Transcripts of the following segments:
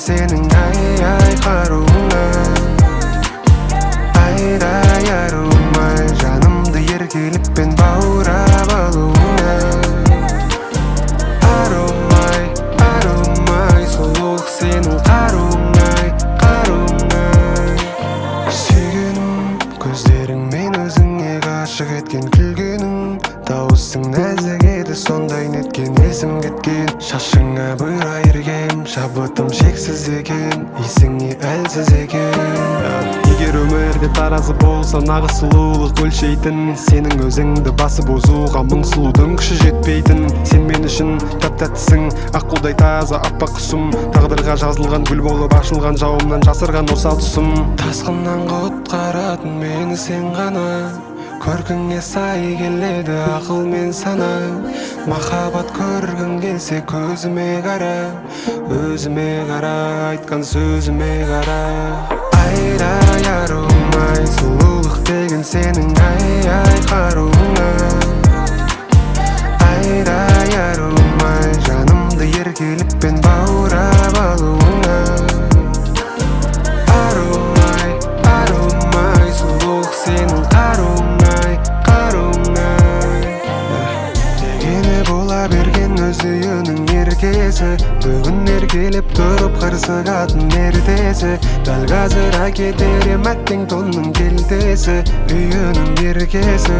сенің ай қаруыңа. Айдай арумай жанымды еркелікпен баурап алуыңа. Арумай сұлулық сенің қаруыңай, қаруыңай. Сүйгенім көздеріңмен өзіңе ғашық еткен күлгенің. Дауысың нәзік еді сондай неткен есім кеткен. Шашыңа бұйра ергем, шабытым шексіз екен, есіңе әлсіз екен. Егер өмірде таразы болса нағыз сұлулық өлшейтін, сенің өзіңді басып озуға мың сұлудың күші жетпейтін. Сен мен үшін тәп-тәттісің, аққудай таза аппақ құсым. Тағдырға жазылған гүл болып ашылған жауымнан жасырған осал тұсым. Тасқыннан құтқаратын мені сен ғана, көркіңе сай келеді ақыл мен сана. Махаббат көргің келсе көзіме қара, өзіме қара, айтқан сөзіме қара. Айдай арумай сұлулық деген сенің ай қаруыңа. Айдай арумай жанымды еркелікпен баурап алуыңа. Арумай сұлулық сенің қаруыңай, қаруыңай. Дегені бола берген өз үйінің еркесі, бүгін еркелеп тұрып қырсығатын ертесі. Дәл қазір әкетер ем әттең тонның келтесі, үйінің еркесі.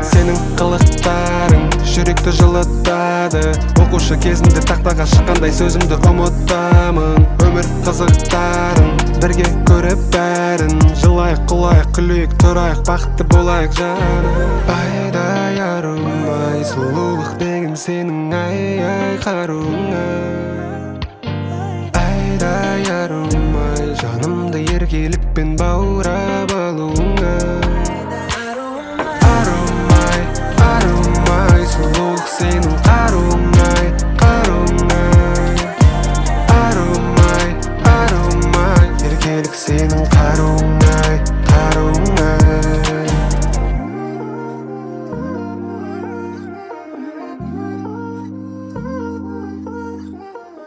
Сенің қылықтарың жүректі жылытады, оқушы кезінде тақтаға шыққандай сөзімді ұмытамын. Өмір қызықтарын бірге көріп бәрін, жылайық құлайық күлейік тұрайық бақытты болайық жаным. Айдай арумай сұлулық деген сенің ай қаруыңа. Айдай арумай жанымды еркелікпен баурап алуыңа. Арумай сұлулық сенің қаруыңай, қаруыңай. Арумай еркелік сенің қаруыңай.